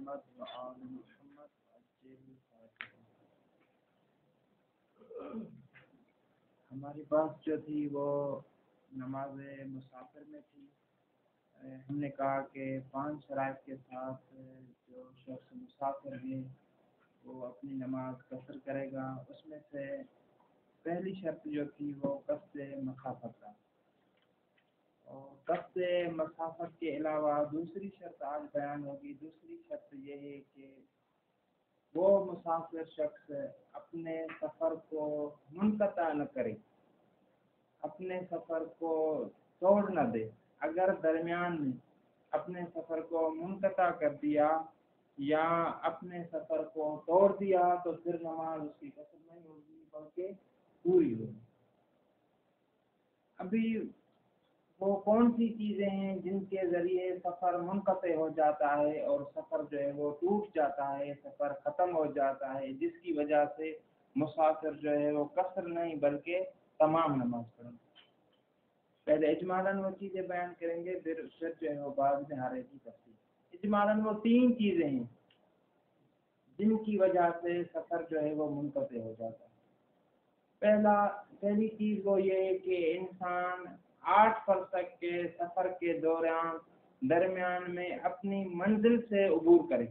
محمد وآل محمد عجل فاتحہ۔ ہماری بات جو تھی وہ نماز مسافر میں تھی۔ ہم نے کہا کہ 5 شرائط کے ساتھ جو شخص مسافر ہے وہ اپنی نماز قصر کرے گا۔ اس میں سے پہلی شرط جو تھی وہ قصد مسافت کا، اور قصد مسافت کے علاوہ دوسری شرط آج بیان ہوگی۔ دوسری شرط یہ ہے کہ وہ مسافر شخص اپنے سفر کو منقطع نہ کرے، اپنے سفر کو توڑ نہ دے۔ اگر درمیان میں اپنے سفر کو منقطع کر دیا یا اپنے سفر کو توڑ دیا تو پھر نماز اس کی قصر نہیں ہوگی بلکہ پوری ہوگی۔ ابھی وہ کون سی چیزیں ہیں جن کے ذریعے سفر منقطع ہو جاتا ہے اور سفر جو ہے وہ ٹوٹ جاتا ہے، سفر ختم ہو جاتا ہے، جس کی وجہ سے مسافر جو ہے وہ قصر نہیں بلکہ تمام نماز پڑھیں؟ پہلے اجمالاً وہ چیزیں بیان کریں گے، پھر جو ہے وہ بعد میں ہر ایک کی تفصیل۔ اجمالاً وہ 3 چیزیں ہیں جن کی وجہ سے سفر جو ہے وہ منقطع ہو جاتا ہے۔ پہلی چیز وہ یہ ہے کہ انسان 8 فرسخ کے سفر کے درمیان میں اپنی منزل سے عبور کرے،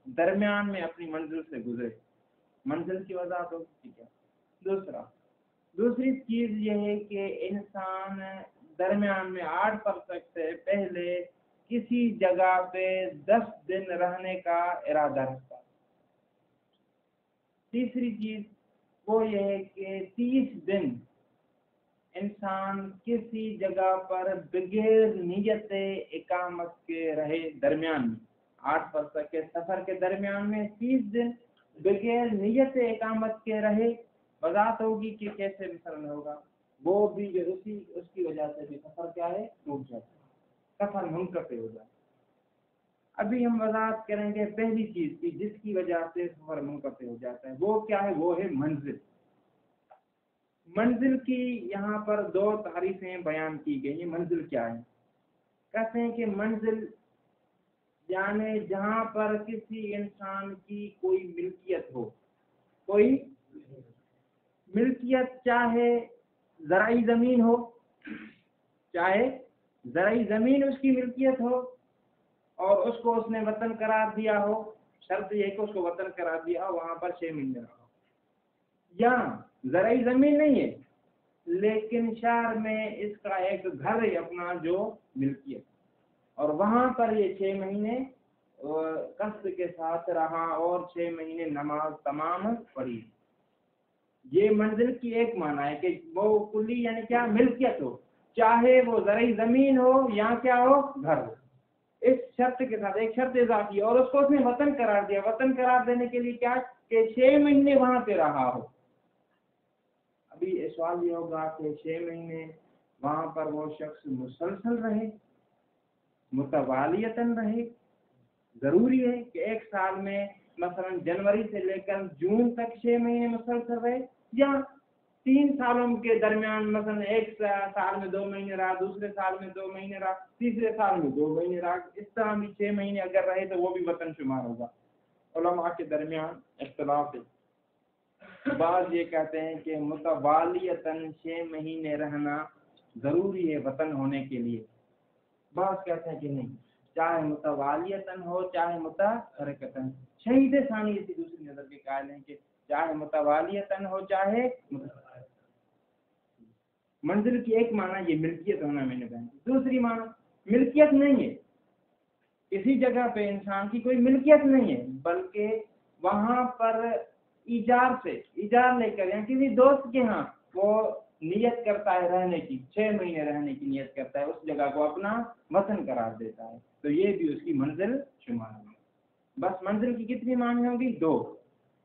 درمیان میں اپنی منزل سے گزرے۔ منزل کی وضاحت ہو ٹھیک ہے۔ دوسری چیز یہ ہے کہ انسان درمیان میں 8 فرسخ سے پہلے کسی جگہ پہ 10 دن رہنے کا ارادہ رکھتا ہے۔ تیسری چیز وہ یہ ہے کہ 30 دن انسان کسی جگہ پر بغیر نیت اقامت کے رہے، درمیان میں 8 فرسخ کے سفر کے درمیان میں 30 دن بغیر نیت اقامت کے رہے۔ وضاحت ہوگی کہ کیسے مثلا ہوگا، وہ بھی جو اس کی وجہ سے بھی سفر کیا ہے، ٹوٹ جاتا ہے، سفر منقطع ہو جاتا ہے۔ ابھی ہم وضاحت کریں گے پہلی چیز کی جس کی وجہ سے سفر منقطع ہو جاتا ہے، وہ کیا ہے؟ وہ ہے منزل۔ منزل کی یہاں پر 2 تعریفیں بیان کی گئی ہیں۔ منزل کیا ہے؟ کہتے ہیں کہ منزل یعنی جہاں پر کسی انسان کی کوئی ملکیت ہو، کوئی ملکیت، چاہے زرعی زمین ہو، چاہے زرعی زمین اس کی ملکیت ہو اور اس کو اس نے وطن قرار دیا ہو، شرط یہ کہ اس کو وطن قرار دیا ہو، وہاں پر 6 مہینے رہا ہو، یا زرعی زمین نہیں ہے لیکن شہر میں اس کا ایک گھر ہے اپنا جو ملکیت، اور وہاں پر یہ 6 مہینے قصد کے ساتھ رہا اور 6 مہینے نماز تمام پڑھی۔ یہ منزل کی ایک معنی ہے کہ وہ کلی یعنی کیا، ملکیت ہو، چاہے وہ زرعی زمین ہو یا کیا ہو، گھر ہو۔ اس شرط کے ساتھ ایک شرط اضافی، اور اس کو اس نے وطن قرار دیا۔ وطن قرار دینے کے لیے کیا کہ 6 مہینے وہاں پہ رہا ہو۔ ابھی سوال یہ ہوگا کہ 6 مہینے وہاں پر وہ شخص مسلسل رہے، متوالیتاً رہے؟ ضروری ہے کہ ایک سال میں مثلا جنوری سے لے کر جون تک 6 مہینے مسلسل رہے، یا 3 سالوں کے درمیان مثلا ایک سال میں 2 مہینے رہا، دوسرے سال میں 2 مہینے رہا، تیسرے سال میں 2 مہینے رہا، اس طرح بھی 6 مہینے اگر رہے تو وہ بھی وطن شمار ہوگا۔ علماء کے درمیان اختلاف ہے۔ بعض یہ کہتے ہیں کہ متوالیتاً 6 مہینے رہنا ضروری ہے وطن ہونے کے لیے، بعض کہتے ہیں کہ نہیں، چاہے متوالیتاً ہو چاہے متفرقتاً۔ شہید ثانی اسی دوسری نظر کے قائل ہیں کہ چاہے متوالیتاً ہو چاہے متفرقتاً۔ منزل کی ایک معنی یہ ملکیت ہونا میں نے بیان کی، دوسری معنی ملکیت نہیں ہے، کسی جگہ پہ انسان کی کوئی ملکیت نہیں ہے بلکہ وہاں پر ایجار لے کر یا کسی دوست کے ہاں وہ نیت کرتا ہے رہنے کی، 6 مہینے رہنے کی نیت کرتا ہے، اس جگہ کو اپنا وطن قرار دیتا ہے، تو یہ بھی اس کی منزل شمار ہے۔ بس منزل کی کتنی معنی ہوگی؟ 2۔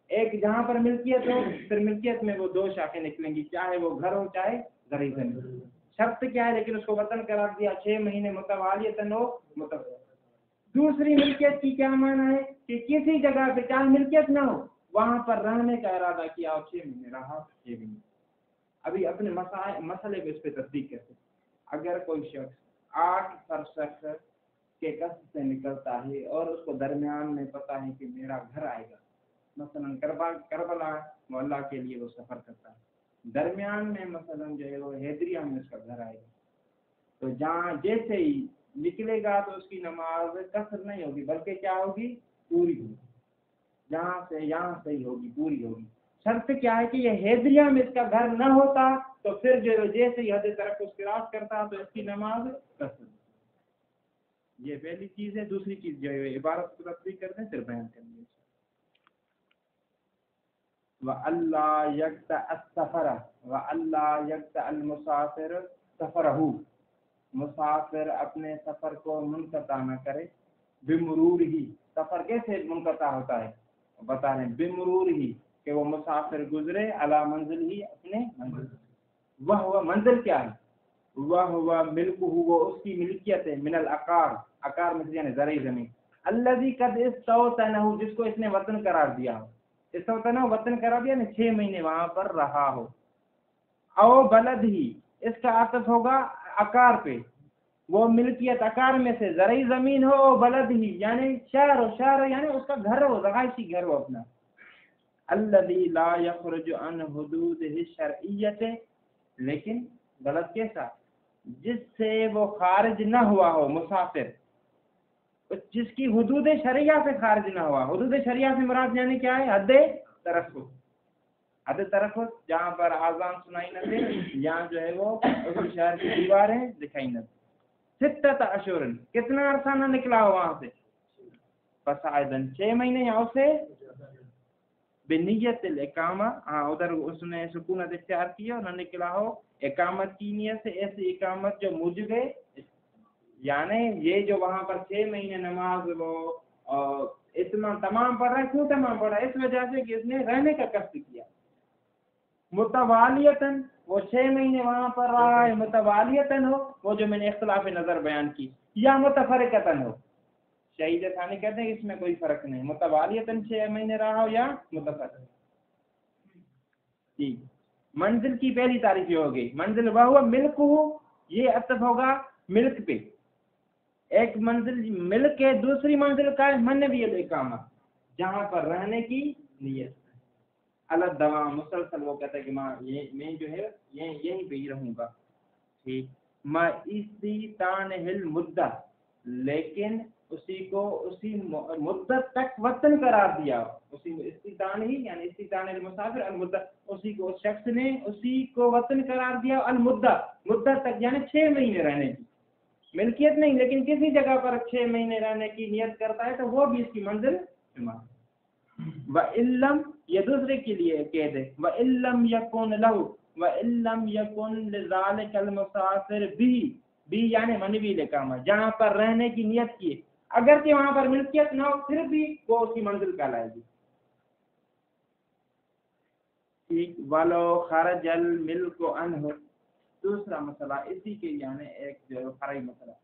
ایک جہاں پر ملکیت ہو، پھر ملکیت میں وہ 2 شاخیں نکلیں گی، چاہے وہ گھر ہو چاہے زرعی زمین۔ شرط کیا ہے؟ لیکن اس کو وطن قرار دیا، 6 مہینے متوالیتاً ہو متفرقتاً۔ دوسری ملکیت کی کیا معنی ہے کہ کسی جگہ پہ چاہے ملکیت نہ ہو وہاں پر رہنے کا ارادہ کیا اور 6 مہینے رہا، 6 مہینے۔ ابھی اپنے مسئلے کو اس پہ تصدیق کرتے، اگر کوئی شخص 8 فرسخ کے قصد سے نکلتا ہے اور اس کو درمیان میں پتہ ہے کہ میرا گھر آئے گا، مثلا کربلا مولا کے لیے وہ سفر کرتا ہے، درمیان میں مثلا جو ہے وہ حیدریہ میں اس کا گھر آئے گا، تو جہاں جیسے ہی نکلے گا تو اس کی نماز قصر نہیں ہوگی بلکہ کیا ہوگی، پوری ہوگی، جہاں سے یہاں سے ہی ہوگی، پوری ہوگی۔ شرط کیا ہے کہ یہ حیدریہ میں اس کا گھر نہ ہوتا تو پھر جو ہے جیسے ہی حد طرف کو کراس کرتا تو اس کی نماز قصر۔ یہ پہلی چیز ہے۔ دوسری چیز جو ہے عبارت کو تفصیل کرتے ہیں پھر بیان کریں گے۔ وَأَلَّا يَقْطَعَ السَّفَرَ وَأَلَّا يَقْطَعَ الْمُسَافِرُ سَفَرَهُ، مسافر اپنے سفر کو منقطع نہ کرے، بمرور ہی، سفر کیسے منقطع ہوتا ہے بتا رہے ہیں، بمرور ہی کہ وہ مسافر گزرے، علی منزل ہی، اپنے منزل، وہ منزل کیا ہے، وہ ملک وہ اس کی ملکیت ہے، من العقار، عقار میں یعنی زرعی زمین، الذی قد استوطنہ، جس کو اس نے وطن قرار دیا ہو، استوطنہ وطن قرار دیا یعنی 6 مہینے وہاں پر رہا ہو، او بلد ہی، اس کا عطف ہوگا عقار پہ، وہ ملکیت عقار میں سے زرعی زمین ہو، بلد ہی یعنی شہر ہو، شہر یعنی اس کا گھر ہو، رہائشی گھر ہو اپنا، الذی لا یخرج عن حدودہ الشرعیۃ، لیکن بلد کیسا، جس سے وہ خارج نہ ہوا ہو مسافر، جس کی حدود شریعہ سے خارج نہ ہوا، حدود شریعہ سے مراد یعنی کیا ہے، حد ترخص، حد ترخص جہاں پر آذان سنائی نہ دے، یہاں جو ہے وہ اس شہر کی دیواریں دکھائی نہ دے، ستۃ اشہر، کتنا عرصہ نہ نکلا ہو وہاں سے، فصاعدا 6 مہینے، یا اسے بنیت الاقامہ، ہاں ادھر اس نے سکونت اختیار کیا اور نہ نکلا ہو اقامت کی نیت سے، ایسی اقامت جو موجب ہے، یعنی یہ جو وہاں پر 6 مہینے نماز وہ اتنا تمام پڑھ رہا ہے، کیوں تمام پڑھ رہا ہے، اس وجہ سے کہ اس نے رہنے کا قصد کیا، متوالیتاً، وہ 6 مہینے وہاں پر رہا ہے، متوالیتاً ہو، وہ جو میں نے اختلاف نظر بیان کی، یا متفرقتاً ہو، شہید ثانی کہتے ہیں اس میں کوئی فرق نہیں، متوالیتاً 6 مہینے رہا ہو یا متفرق۔ ٹھیک، منزل کی پہلی تعریف یہ ہو گئی، منزل وہ ملک ہو، یہ عطف ہوگا ملک پہ، ایک منزل ملک ہے، دوسری منزل کا ہے منوی الاقامہ، جہاں پر رہنے کی نیت، الدوام، مسلسل، وہ کہتا ہے کہ میں جو ہے یہیں پہ ہی رہوں گا، ٹھیک، ما استیطانہ المدت، لیکن اسی کو اسی مدت تک وطن قرار دیا، اسی استیطان ہی یعنی استیطان المسافر المدت، اسی کو اس شخص نے اسی کو وطن قرار دیا، المدت، مدت تک یعنی 6 مہینے رہنے کی، ملکیت نہیں لیکن کسی جگہ پر 6 مہینے رہنے کی نیت کرتا ہے تو وہ بھی اس کی منزل وَإِلَّمْ، یہ دوسرے کے لیے قید ہے، وَإِلَّمْ يَكُنْ لَهُ وَإِلَّمْ يَكُنْ لِذَلِكَ الْمُسَافِرِ بھی یعنی منوی الاقامہ، جہاں پر رہنے کی نیت کی، اگر کہ وہاں پر ملکیت نہ ہو پھر بھی وہ اس کی منزل کہلائے گی، ٹھیک، وَلَوْ خَرَجَ الْمِلْكُ عَنْهُ، دوسرا مسئلہ اسی کے یعنی ایک جو فرعی مسئلہ،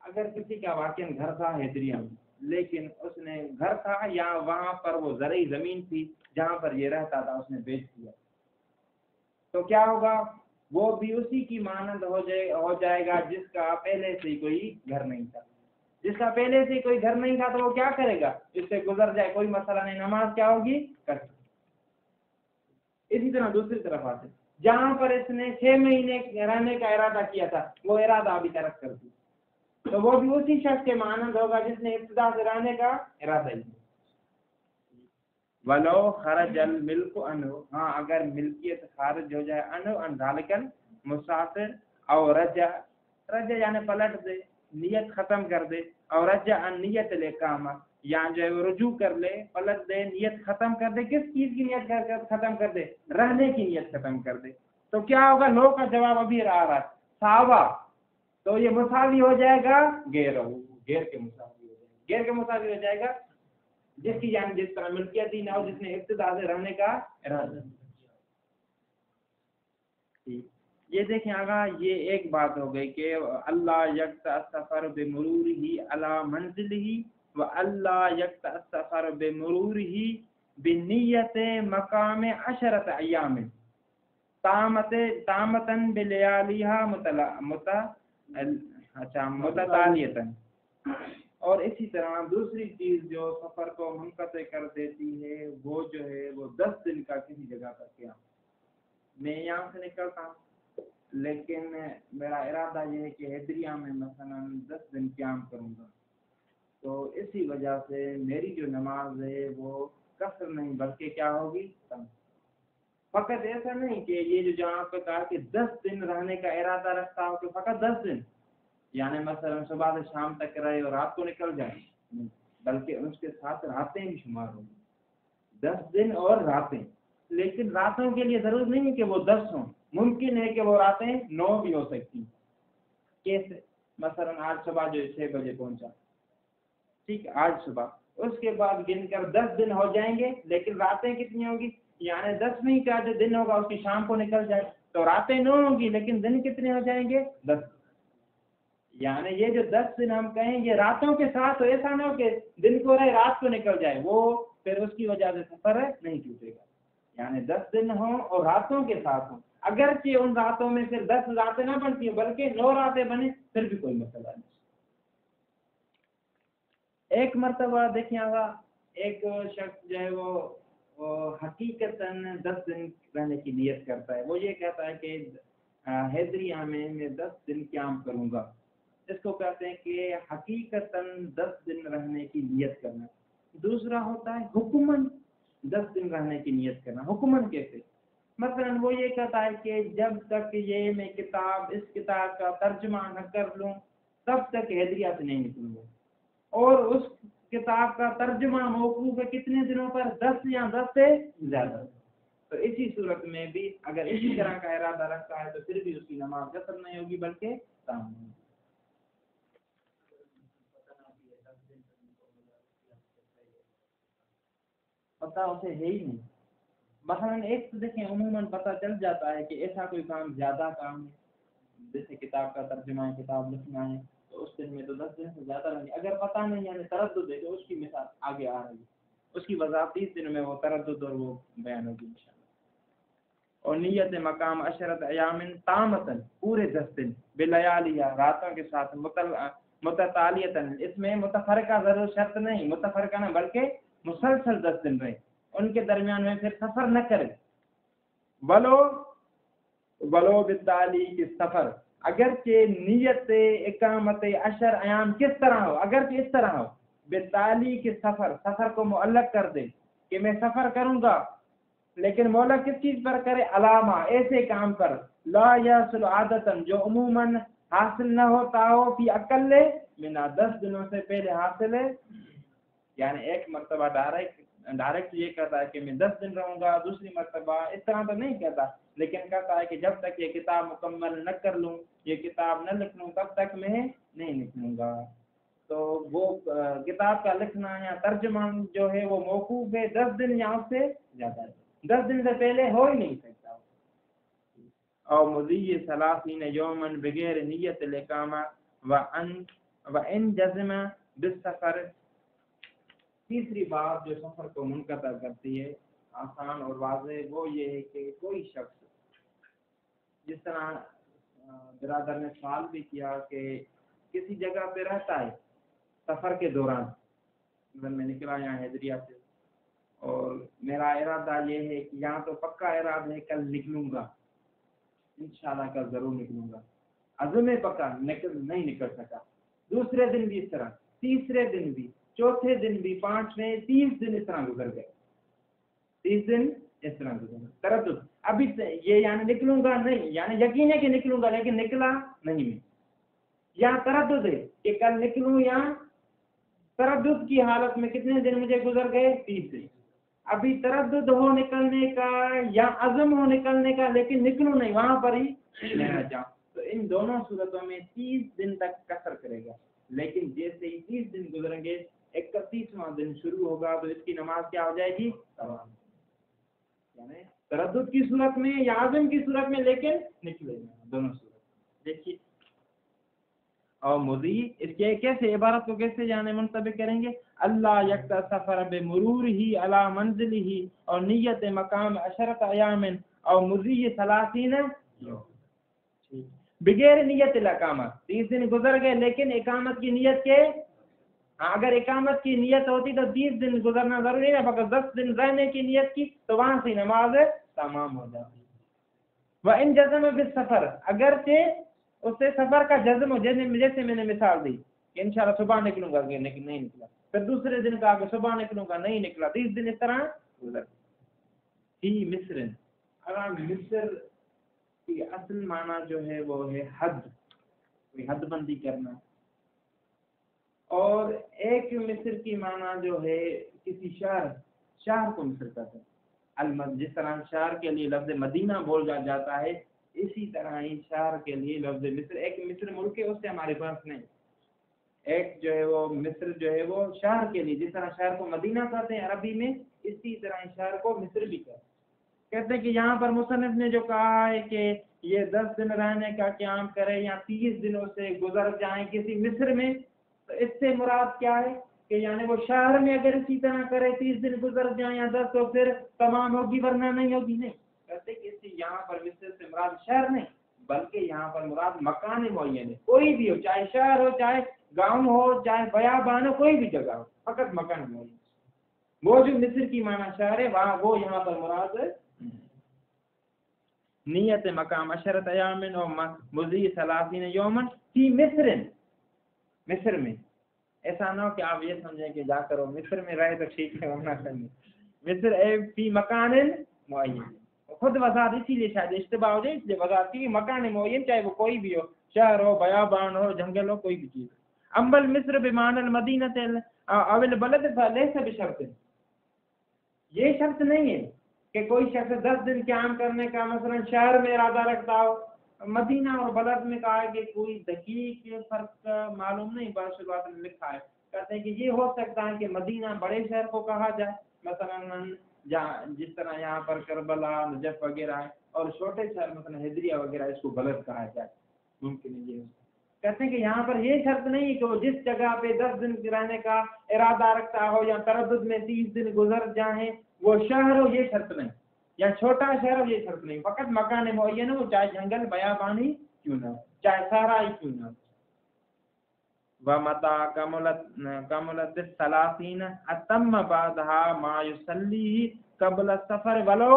اگر کسی کا واقعا گھر تھا حیدریہ میں، لیکن اس نے گھر تھا یا وہاں پر وہ زرعی زمین تھی جہاں پر یہ رہتا تھا، اس نے بیچ دیا، تو کیا ہوگا، وہ بھی اسی کی مانند ہو جائے گا جس کا پہلے سے ہی کوئی گھر نہیں تھا، جس کا پہلے سے کوئی گھر نہیں تھا تو وہ کیا کرے گا، اس سے گزر جائے کوئی مسئلہ نہیں، نماز کیا ہوگی، کر سکتے۔ اسی طرح دوسری طرف آتے جہاں پر اس نے 6 مہینے رہنے کا ارادہ کیا تھا، وہ ارادہ ابھی ترک کر دیا، تو وہ بھی اسی شخص کے مانند ہوگا جس نے ابتدا سے رہنے کا ارادہ کیا۔ ولو خرج الملک عنہ، ہاں اگر ملکیت خارج ہو جائے عنہ عن ذالک المسافر، اور رجع یعنی پلٹ دے، نیت ختم کر دے، اور رجع عن نیت الاقامہ، یا جو ہے وہ رجوع کر لے، پلٹ دے، نیت ختم کر دے، کس چیز کی نیت ختم کر دے، رہنے کی نیت ختم کر دے، تو کیا ہوگا، لو کا جواب ابھی آ رہا ہے، ساوا، تو یہ مساوی ہو جائے گا غیر کے مساوی ہو جائے گا، غیر کے مساوی ہو جائے گا جس کی یعنی جس طرح ملکیت ہی نہ ہو، جس نے ابتدا سے رہنے کا ارادہ۔ یہ دیکھیں آگا، یہ ایک بات ہو گئی کہ اللہ یقطع السفر بمرورہ علی منزلہ، و اللہ یقطع السفر بمرورہ بنیت مقام 10 ایام تامتاً بلیالیہا متتالیتاً، اور اسی طرح دوسری چیز جو سفر کو منقطع کر دیتی ہے وہ جو ہے وہ 10 دن کا کسی جگہ پر قیام. میں یہاں سے نکلتا ہوں لیکن میرا ارادہ یہ ہے کہ حیدریہ میں مثلا 10 دن قیام کروں گا، تو اسی وجہ سے میری جو نماز ہے وہ قصر نہیں بلکہ کیا ہوگی، کم. فقط ایسا نہیں کہ یہ جو جہاں پہ کہا کہ 10 دن رہنے کا ارادہ رکھتا ہو کہ فقط 10 دن یعنی مثلا صبح سے شام تک رہے اور رات کو نکل جائے، بلکہ اس کے ساتھ راتیں بھی شمار ہوں گی، 10 دن اور راتیں. لیکن راتوں کے لیے ضرور نہیں ہے کہ وہ 10 ہوں، ممکن ہے کہ وہ راتیں 9 بھی ہو سکتی ہیں. کیسے؟ مثلا آج صبح جو 6 بجے پہنچا، ٹھیک ہے، آج صبح، اس کے بعد گن کر 10 دن ہو جائیں گے، لیکن راتیں کتنی ہوں گی؟ یعنی 10ویں کا جو دن ہوگا اس کی شام کو نکل جائے تو راتیں 9 ہوں گی، لیکن دن کتنے ہو جائیں گے؟ 10. یعنی یہ جو 10 دن ہم کہیں یہ راتوں کے ساتھ ہو، ایسا نہ ہو کہ دن کو رہے رات کو نکل جائے، وہ پھر اس کی وجہ سے سفر نہیں ٹوٹے گا. یعنی 10 دن ہوں اور راتوں کے ساتھ ہوں، اگرچہ ان راتوں میں پھر 10 راتیں نہ بنتی ہیں بلکہ 9 راتیں بنے، پھر بھی کوئی مسئلہ نہیں. ایک مرتبہ دیکھیں گا ایک شخص جو ہے وہ حقیقتاً 10 دن رہنے کی نیت کرتا ہے. وہ یہ کہتا ہے کہ حیدریہ میں 10 دن قیام کروں گا. اس کو کہتے ہیں کہ حقیقتاً 10 دن رہنے کی نیت کرنا. دوسرا ہوتا ہے حکماً 10 دن رہنے کی نیت کرنا. حکماً کیسے؟ مثلا وہ یہ کہتا ہے کہ جب تک یہ میں اس کتاب کا ترجمہ نہ کر لوں تب تک حیدریہ سے نہیں نکلوں گا. اور اس کتاب کا ترجمہ موقوف ہے کتنے دنوں پر؟ 10 یا 10 سے زیادہ. تو اسی صورت میں بھی اگر اسی طرح کا ارادہ رکھتا ہے تو پھر بھی اس کی نماز قصر نہیں ہوگی بلکہ تام ہوگی. پتہ اسے ہے ہی نہیں. مثلا ایک تو دیکھیں عموماً پتہ چل جاتا ہے کہ ایسا کوئی کام زیادہ کام ہے، جیسے کتاب کا ترجمہ ہے، کتاب لکھنا ہے، تو اس دن میں تو 10 دن سے زیادہ رہیں گے. اگر پتہ نہیں یعنی تردد ہے تو اس کی مثال آگے آ رہی ہے، اس کی وضاحت 30 دن میں وہ تردد اور وہ بیان ہوگی انشاءاللہ. اور نیت مقام عشرت ایام تامتن، پورے 10 دن، بلیالیہ، راتوں کے ساتھ، متتالیتن، اس میں متفرقہ ضرور شرط نہیں، متفرقہ نہ بلکہ مسلسل 10 دن رہے، ان کے درمیان میں پھر سفر نہ کرے. ولو بالتالی کی سفر، اگرچہ نیت اقامت 10 ایام کس طرح ہو، اگرچہ اس طرح ہو، بالتالی کے سفر کو معلق کر دے کہ میں سفر کروں گا، لیکن مولا کس چیز پر کرے؟ علامہ، ایسے کام پر، لا یحصل عادتاً، جو عموماً حاصل نہ ہوتا ہو، فی اقل منا، 10 دنوں سے پہلے حاصل ہے. یعنی ایک مرتبہ ڈائریکٹ یہ کہتا ہے کہ میں 10 دن رہوں گا، دوسری مرتبہ اس طرح تو نہیں کہتا، لیکن کہتا ہے کہ جب تک یہ کتاب مکمل نہ کر لوں، یہ کتاب نہ لکھ لوں، تب تک میں نہیں نکلوں گا. تو وہ کتاب کا لکھنا یا ترجمہ جو ہے وہ موقوف ہے 10 دن یا اس سے زیادہ ہے، 10 دن سے پہلے ہو ہی نہیں سکتا. اور مضی 30 یومن بغیر نیت الاقامہ وان جزم بالسفر. تیسری بات جو سفر کو منقطع کرتی ہے، آسان اور واضح، وہ یہ ہے کہ کوئی شخص، جس طرح برادر نے سوال بھی کیا کہ کسی جگہ پہ رہتا ہے سفر کے دوران، میں نکلا یہاں حیدریہ سے اور میرا ارادہ یہ ہے کہ یہاں تو پکا ارادہ ہے کل نکلوں گا، انشاءاللہ کل ضرور نکلوں گا، عزم پکا، نہیں نکل سکا. دوسرے دن بھی اس طرح، تیسرے دن بھی، چوتھے دن بھی، 5ویں، 30 دن اس طرح گزر گئے، 30 دن اس طرح گزر گئے. تردد، ابھی یہ یعنی نکلوں گا نہیں، یعنی یقین ہے کہ نکلوں گا لیکن نکلا نہیں میں، یا تردد ہے کہ کل نکلوں، یا تردد کی حالت میں کتنے دن مجھے گزر گئے؟ 30 دن. ابھی تردد ہو نکلنے کا یا عزم ہو نکلنے کا لیکن نکلوں نہیں، وہاں پر ہی رہنا چاہوں. تو ان دونوں صورتوں میں 30 دن تک قصر کرے گا. لیکن جیسے ہی 30 دن گزریں گے 31واں دن شروع ہوگا تو اس کی نماز کیا ہو جائے گی؟ تمام. یعنی تردد کی صورت میں یا عزم کی صورت میں، لیکن نکلے گا دونوں صورت. دیکھیے اور مزید اس کے کیسے عبارت کو کیسے جانے منطبق کریں گے؟ اللہ یکتا سفر بمرور ہی علی منزل ہی اور نیت مقام 10 ایام اور مزید 30 بغیر نیت الاقامہ. 30 دن گزر گئے لیکن اقامت کی نیت کے ہاں اگر اقامت کی نیت ہوتی تو 30 دن گزرنا ضروری ہے، مگر 10 دن رہنے کی نیت کی تو وہاں سے نماز تمام ہو جاتی ہے۔ وَإِن جَزَمَ بِالسَّفَرِ، اگرچہ اس سے سفر کا جزم ہو، جیسے میں نے مثال دی کہ انشاءاللہ صبح نکلوں گا لیکن نہیں نکلا، پھر دوسرے دن کہا کہ صبح نکلوں گا نہیں نکلا، 30 دن اس طرح گزر فی مصر۔ اب مصر کی اصل معنی جو ہے وہ ہے حد، کوئی حد بندی کرنا، اور ایک مصر کی معنی جو ہے کسی شہر کو مصر کہتے ہیں، جس طرح شہر کے لیے لفظ مدینہ بولا جاتا ہے، اسی طرح ہی شہر کے لیے لفظ مصر، ایک مصر ملک ہے اس سے ہمارے پاس نہیں، ایک جو ہے وہ مصر جو ہے وہ شہر کے لیے، جس طرح شہر کو مدینہ کہتے ہیں عربی میں، اسی طرح شہر کو مصر بھی کہتے ہیں کہ یہاں پر مصنف نے جو کہا ہے کہ یہ 10 دن رہنے کا قیام کرے یا 30 دنوں سے گزر جائیں کسی مصر میں، تو اس سے مراد کیا ہے کہ یعنی وہ شہر میں اگر اسی طرح کرے 30 دن گزر جائیں یا 10 تو پھر تمام ہوگی ورنہ نہیں ہوگی، نہیں کہتے کہ اس سے یہاں پر مصر سے مراد شہر نہیں بلکہ یہاں پر مراد مکان معین ہے، کوئی بھی ہو، چاہے شہر ہو، چاہے گاؤں ہو، چاہے بیابان ہو، کوئی بھی جگہ ہو، فقط مکان معین۔ وہ جو مصر کی معنی شہر ہے وہاں وہ یہاں پر مراد ہے نیت مقام عشرت ایام و مضی 30 یومن فی مصر میں، ایسا نہ ہو کہ آپ یہ سمجھیں کہ جا کرو مصر میں رہے تو ٹھیک ہے ورنہ کرنی، مصر فی مکان معین، خود وضاحت اسی لیے شاید اشتباہ ہو جائے، اس لیے وضاحت کی مکان معین چاہے وہ کوئی بھی ہو، شہر ہو، بیابان ہو، جنگل ہو، کوئی بھی چیز۔ امبل مصر بمعنی المدینہ او البلد فلیس بشرط، یہ شرط نہیں ہے کہ کوئی شخص 10 دن قیام کرنے کا مثلا شہر میں ارادہ رکھتا ہو، مدینہ اور بلد میں کہا ہے کہ کوئی دقیق فرق معلوم نہیں، بعض شروعات میں لکھا ہے، کہتے ہیں کہ یہ ہو سکتا ہے کہ مدینہ بڑے شہر کو کہا جائے، مثلا جس طرح یہاں پر کربلا، نجف وغیرہ ہے، اور چھوٹے شہر مثلا حیدریہ وغیرہ اس کو بلد کہا جائے، ممکن ہے یہ۔ کہتے ہیں کہ یہاں پر یہ شرط نہیں ہے کہ وہ جس جگہ پہ 10 دن رہنے کا ارادہ رکھتا ہو یا تردد میں 30 دن گزر جائیں وہ شہر ہو، یہ شرط نہیں، یا چھوٹا شہر ہو، یہ شرط نہیں، فقط مکان معین ہو، چاہے جنگل بیابان ہی کیوں نہ ہو، چاہے صحرا ہی کیوں نہ ہو۔ وَمَتَى كَمُلَتِ 30 أَتَمَّ بَعْدَهَا مَا يُصَلِّيهِ قَبْلَ السَّفَرِ وَلَوْ،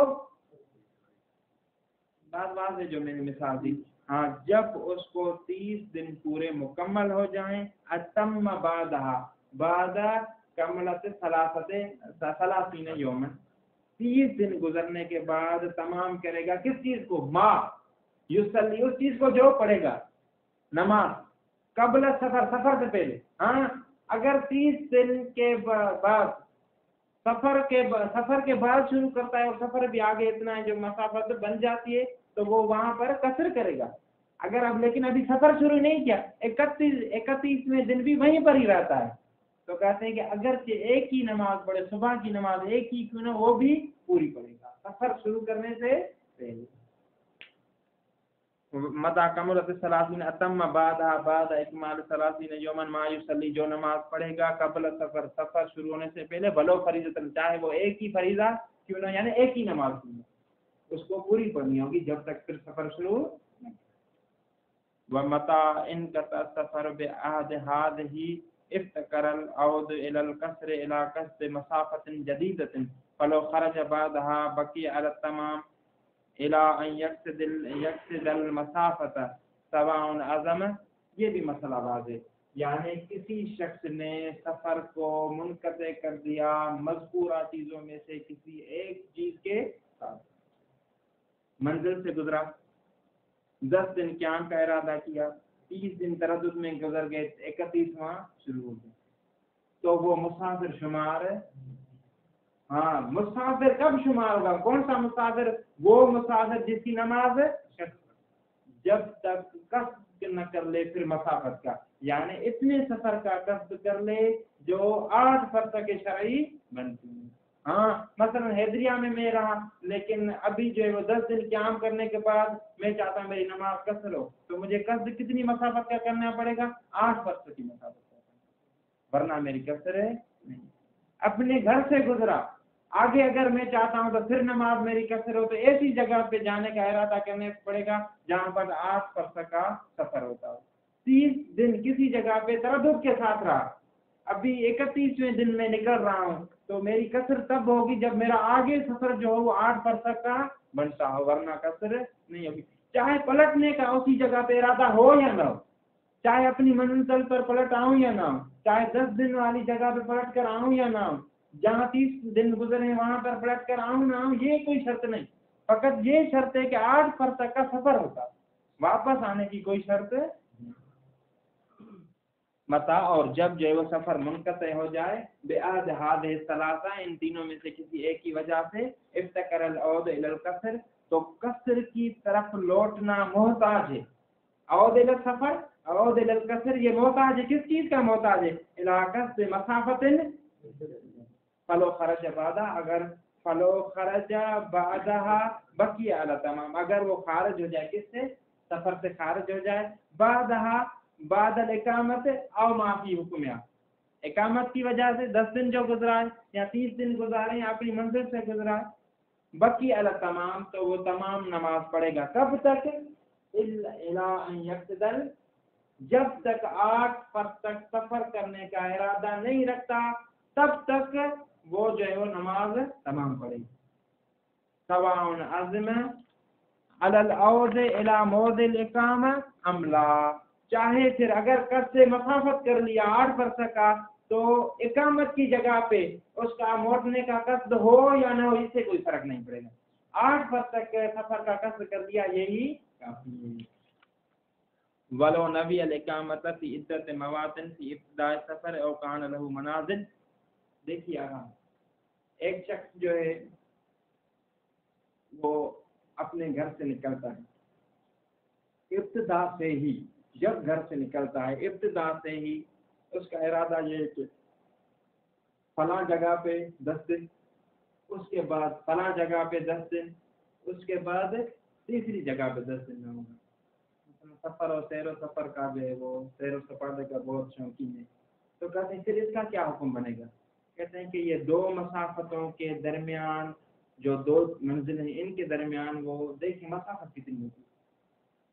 بات ہے جو میں نے مثال دی، ہاں جب اس کو 30 دن پورے مکمل ہو جائیں، اتم بعد کملت 30 یومن، 30 دن گزرنے کے بعد تمام کرے گا کس چیز کو؟ ما یصلی، اس چیز کو جو پڑھے گا نماز، قبل سفر سے پہلے، ہاں اگر 30 دن کے بعد سفر کے بعد شروع کرتا ہے اور سفر بھی آگے اتنا ہے جو مسافت بن جاتی ہے تو وہ وہاں پر قصر کرے گا، اگر اب لیکن ابھی سفر شروع نہیں کیا، 31ویں دن بھی وہیں پر ہی رہتا ہے، تو کہتے ہیں کہ اگرچہ ایک ہی نماز پڑھے، صبح کی نماز ایک ہی کیوں نہ، وہ بھی پوری پڑے گا سفر شروع کرنے سے پہلے۔ متا کملت 30 اتم بعد اکمال 30 یومن ما یصلی، جو نماز پڑھے گا قبل سفر شروع ہونے سے پہلے، ولو فریضۃ، چاہے وہ ایک ہی فریضہ کیوں نہ، یعنی ایک ہی نماز کیوں نہ، اس کو پوری پڑھنی ہوگی جب تک پھر سفر شروع۔ ومتا انقطع السفر بعهد هذه افتكر العود الى القصر الى قصد مسافة جديدة فلو خرج بعدها بقي على التمام الى ان يقصد المسافة سواء عزم، یہ بھی مسئلہ واضح، یعنی کسی شخص نے سفر کو منقطع کر دیا مذکورہ چیزوں میں سے کسی ایک چیز کے ساتھ، منزل سے گزرا، 10 دن قیام کا ارادہ کیا، 30 دن تردد میں گزر گئے، 31واں شروع ہو گیا، تو وہ مسافر شمار ہے۔ ہاں مسافر کب شمار ہوگا؟ کون سا مسافر؟ وہ مسافر جس کی نماز جب تک قصد نہ کر لے پھر مسافت کا، یعنی اتنے سفر کا قصد کر لے جو 8 فرسخ شرعی بنتی ہے۔ ہاں مثلا حیدریہ میں رہا لیکن ابھی جو ہے وہ 10 دن قیام کرنے کے بعد میں چاہتا ہوں میری نماز قصر ہو، تو مجھے قصد کتنی مسافت کا کرنا پڑے گا؟ 8 فرسخ کی مسافت کا، ورنہ میری قصر ہے نہیں۔ اپنے گھر سے گزرا، آگے اگر میں چاہتا ہوں تو پھر نماز میری قصر ہو، تو ایسی جگہ پہ جانے کا ارادہ کرنے پڑے گا جہاں پر 8 فرسخ کا سفر ہوتا ہو۔ 30 دن کسی جگہ پہ تردد کے ساتھ رہا، ابھی 31ویں دن میں نکل رہا ہوں تو میری قصر تب ہوگی جب میرا آگے سفر جو ہو وہ 8 فرسخ کا بنتا ہو، ورنہ قصر نہیں ہوگی۔ چاہے پلٹنے کا اسی جگہ پہ ارادہ ہو یا نہ ہو، چاہے اپنی منزل پر پلٹ آؤں یا نہ ہو، چاہے 10 دن والی جگہ پہ پلٹ کر آؤں یا نہ ہو، جہاں 30 دن گزرے وہاں پر پلٹ کر آؤں نہ آؤں، یہ کوئی شرط نہیں، فقط یہ شرط ہے کہ 8 فرسخ کا سفر ہوتا، واپس آنے کی کوئی شرط متا، اور جب جو ہے وہ سفر منقطع ہو جائے بِأَحَدِ هَٰذِهِ الثَّلَاثَةِ، ان تینوں میں سے کسی ایک کی وجہ سے، افتقر العود الى القصر، تو قصر کی طرف لوٹنا محتاج ہے۔ عود الى السفر، عود الى القصر، یہ محتاج ہے، کس چیز کا محتاج ہے؟ الى قصد مسافت، فلو خرج بعدہ، اگر فلو خرج بعدها بقی علی تمام، اگر وہ خارج ہو جائے کس سے؟ سفر سے خارج ہو جائے، بعدها بعد الاقامت او ما فی حکمیا، اقامت کی وجہ سے 10 دن جو گزرا ہے یا 30 دن گزارے یا اپنی منزل سے گزرا ہے، بقی علی تمام، تو وہ تمام نماز پڑھے گا، کب تک؟ الی ان یقتدل، جب تک 8 تک سفر کرنے کا ارادہ نہیں رکھتا تب تک وہ جو ہے وہ نماز تمام پڑھے گی۔ سواء عزم علی العود الی موضع الاقامہ ام لا، چاہے پھر اگر قصد سے مسافت کر لیا 8 فرسخ کا تو اقامت کی جگہ پہ اس کا موڑنے کا قصد ہو یا نہ ہو، اس سے کوئی فرق نہیں پڑے گا، 8 فرسخ کے سفر کا قصد کر لیا یہی کافی ہے۔ ولو نبی الاقامت فی عدت مواطن فی ابتداء سفر او کان له منازل، دیکھیے آرام، ایک شخص جو ہے وہ اپنے گھر سے نکلتا ہے، ابتدا سے ہی جب گھر سے نکلتا ہے ابتدا سے ہی اس کا ارادہ یہ ہے کہ فلاں جگہ پہ 10 دن، اس کے بعد فلاں جگہ پہ 10 دن، اس کے بعد تیسری جگہ پہ 10 دن رہوں گا۔ سفر اور سیر و سفر کا جو ہے وہ سیر و سفر کا بہت شوقین ہے، تو کہتے ہیں پھر اس کا کیا حکم بنے گا؟ کہتے ہیں کہ یہ 2 مسافتوں کے درمیان جو 2 منزل ہیں ان کے درمیان وہ دیکھیں مسافت کتنی ہوتی ہے،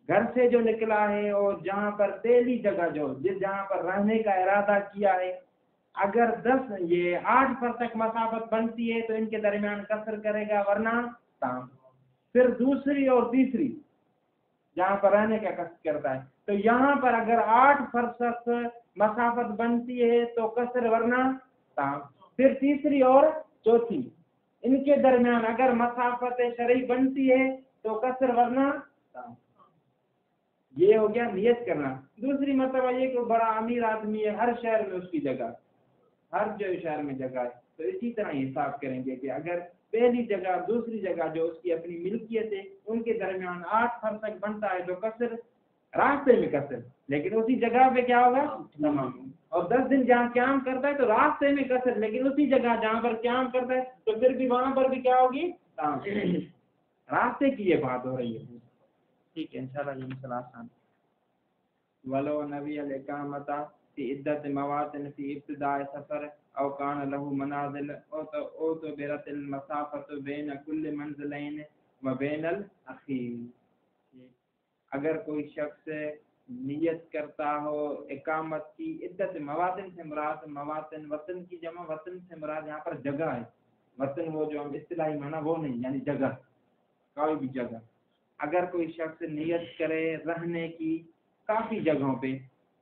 گھر سے جو نکلا ہے اور جہاں پر پہلی جگہ جو جہاں پر رہنے کا ارادہ کیا ہے، اگر 8 فرسخ مسافت بنتی ہے تو ان کے درمیان قصر کرے گا، ورنہ تام۔ پھر دوسری اور تیسری جہاں پر رہنے کا قصد کرتا ہے، تو یہاں پر اگر 8 فرسخ مسافت بنتی ہے تو قصر ورنہ تام۔ پھر تیسری اور چوتھی ان کے درمیان اگر مسافت شرعی بنتی ہے تو قصر ورنہ تام۔ یہ ہو گیا نیت کرنا۔ دوسری مرتبہ یہ کہ بڑا امیر آدمی ہے، ہر شہر میں اس کی جگہ، ہر جو شہر میں جگہ ہے، تو اسی طرح حساب کریں گے کہ اگر پہلی جگہ دوسری جگہ جو اس کی اپنی ملکیت ہے ان کے درمیان 8 فرسخ بنتا ہے تو قصر، راستے میں قصر، لیکن اسی جگہ پہ کیا ہوگا تمام۔ اور 10 دن جہاں قیام کرتا ہے تو راستے میں قصر، لیکن اسی جگہ جہاں پر قیام کرتا ہے تو پھر بھی وہاں پر بھی کیا ہوگی تمام۔ راستے کی یہ بات ہو رہی ہے، ٹھیک ہے انشاءاللہ یہ مسئلہ آسان۔ ولو نبی الاقامت فی عدت مواطن فی ابتداء سفر او کان له منازل او تو برت المسافت بین کل منزلین و بین الاخیر، اگر کوئی شخص نیت کرتا ہو اقامت کی عدت مواطن سے مراد مواطن وطن کی جمع، وطن سے مراد یہاں پر جگہ ہے، وطن وہ جو ہم اصطلاحی معنی وہ نہیں، یعنی جگہ، کوئی بھی جگہ، اگر کوئی شخص نیت کرے رہنے کی کافی جگہوں پہ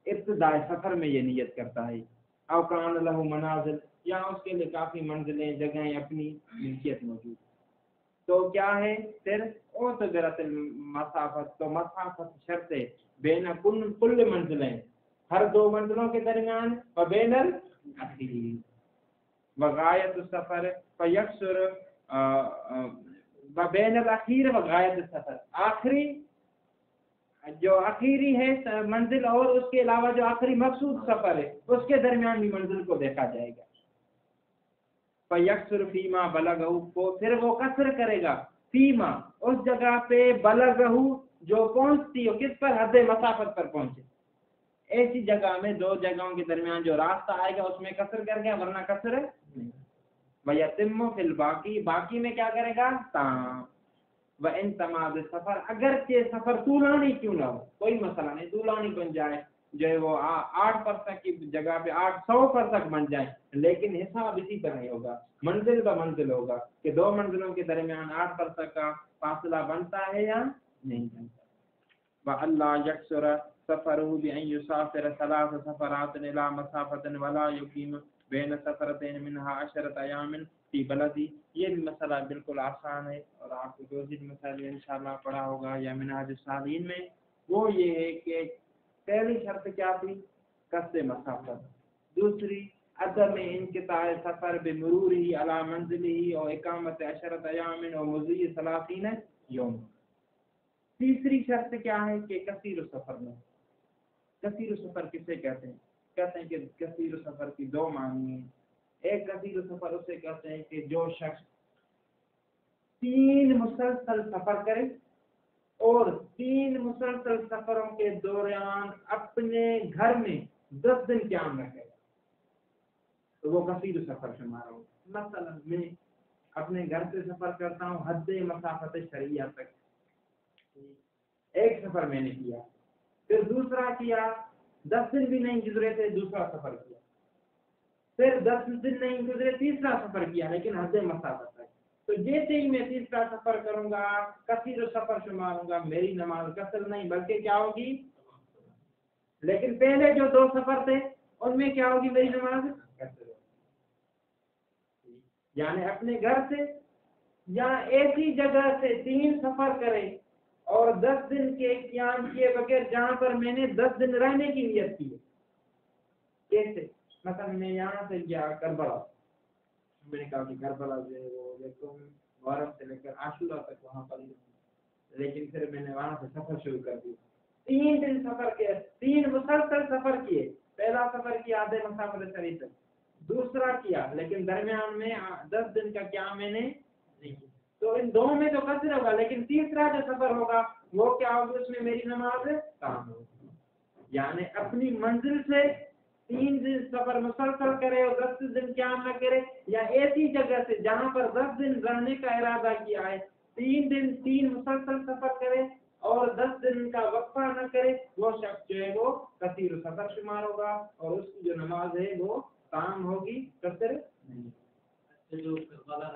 ابتدائی سفر میں یہ نیت کرتا ہے، او کان له منازل، یا اس کے لیے کافی منزلیں جگہیں اپنی ملکیت موجود، تو کیا ہے پھر او تجرت المسافت، تو مسافت شرط ہے بین کل منزلیں، ہر 2 منزلوں کے درمیان، و بین الاخیر وغایت السفر فیکسر و بین الاخیر وغایت السفر، آخری جو آخری ہے منزل اور اس کے علاوہ جو آخری مقصود سفر ہے اس کے درمیان بھی منزل کو دیکھا جائے گا۔ فیکسر فیما بلغہ، کو پھر وہ قصر کرے گا فیما، اس جگہ پہ بلغہ جو پہنچتی ہو، کس پر؟ حد مسافت پر پہنچے، ایسی جگہ میں 2 جگہوں کے درمیان جو راستہ آئے گا اس میں قصر کر گیا، ورنہ قصر ویتم فی الباقی، باقی میں کیا کرے گا تام۔ وَإِن تَمَادَ السَّفَرُ، اگر کہ سفر طولانی کیوں نہ ہو، کوئی مسئلہ نہیں، طولانی بن جائے جو ہے وہ 8% کی جگہ پہ 800% بن جائیں، لیکن حساب اسی طرح ہی ہوگا، منزل بہ منزل ہوگا کہ 2 منزلوں کے درمیان 8% کا فاصلہ بنتا ہے یا نہیں بنتا۔ وَأَلَّا يَكْسُرَ سَفَرُهُ بِأَنْ يُسَافِرَ 3 سَفَرَاتٍ إِلَى مَسَافَةٍ وَلَا يُقِيمُ بَيْنَ سَفَرَتَيْنِ مِنْهَا 10 أَيَّامٍ فِي بَلَدِهِ۔ یہ بھی مسئلہ بالکل آسان ہے، اور آپ کو جو بھی مسئلہ انشاءاللہ پڑھا ہوگا یا منہاج الصالحین میں، وہ یہ ہے کہ پہلی شرط کیا تھی؟ قصد مسافت، دوسری عدم انقطاع سفر بمرورہ علی منزلہ اور اقامت 10 ایام اور مضی 30 یوم، تیسری شرط کیا ہے کہ کثیر السفر میں۔ کثیر السفر کسے کہتے ہیں؟ کہتے ہیں کہ کثیر السفر کی 2 معنی ہیں۔ ایک کثیر السفر اسے کہتے ہیں کہ جو شخص 3 مسلسل سفر کرے اور 3 مسلسل سفروں کے دوران اپنے گھر میں 10 دن قیام رکھے، تو وہ کثیر سفر شمار ہو۔ مثلا میں اپنے گھر سے سفر کرتا ہوں حد مسافت شرعیہ تک، ایک سفر میں نے کیا، پھر دوسرا کیا، 10 دن بھی نہیں گزرے تھے، دوسرا سفر کیا، پھر 10 دن نہیں گزرے، تیسرا سفر کیا، لیکن حد مسافت تک۔ تو جیسے ہی میں تیسرا سفر کروں گا کثیر سفر شمار ہوں گا، میری نماز قصر نہیں بلکہ کیا ہوگی؟ لیکن پہلے جو 2 سفر تھے ان میں کیا ہوگی؟ میری نماز قصر ہوگی۔ یعنی اپنے گھر سے یا ایسی جگہ سے 3 سفر کرے اور 10 دن کے قیام کیے بغیر جہاں پر میں نے 10 دن رہنے کی نیت کی ہے۔ کیسے؟ مثلا میں یہاں سے گیا کربلا، میں نے کہا کہ کربلا جو ہے وہ محرم سے لے کر عاشورہ تک وہاں پر ہی، لیکن پھر میں نے وہاں سے سفر شروع کر دیا، 3 دن سفر کیا، 3 مسلسل سفر کیے، پہلا سفر کیا آدھے مسافت شریف تک، دوسرا کیا لیکن درمیان میں 10 دن کا کیا میں نے نہیں کیا، تو ان دونوں میں تو قصر ہوگا، لیکن تیسرا جو سفر ہوگا وہ کیا ہوگا؟ اس میں میری نماز کام ہوگی۔ یعنی اپنی منزل سے 3 دن سفر مسلسل کرے اور 10 دن قیام نہ کرے، یا ایسی جگہ سے جہاں پر 10 دن رہنے کا ارادہ کیا ہے 3 دن 3 مسلسل سفر کرے اور 10 دن کا وقفہ نہ کرے، وہ شخص جو ہے وہ کثیر سفر شمار ہوگا، اور اس کی جو نماز ہے وہ کام ہوگی، قصر نہیں۔ جو کربلا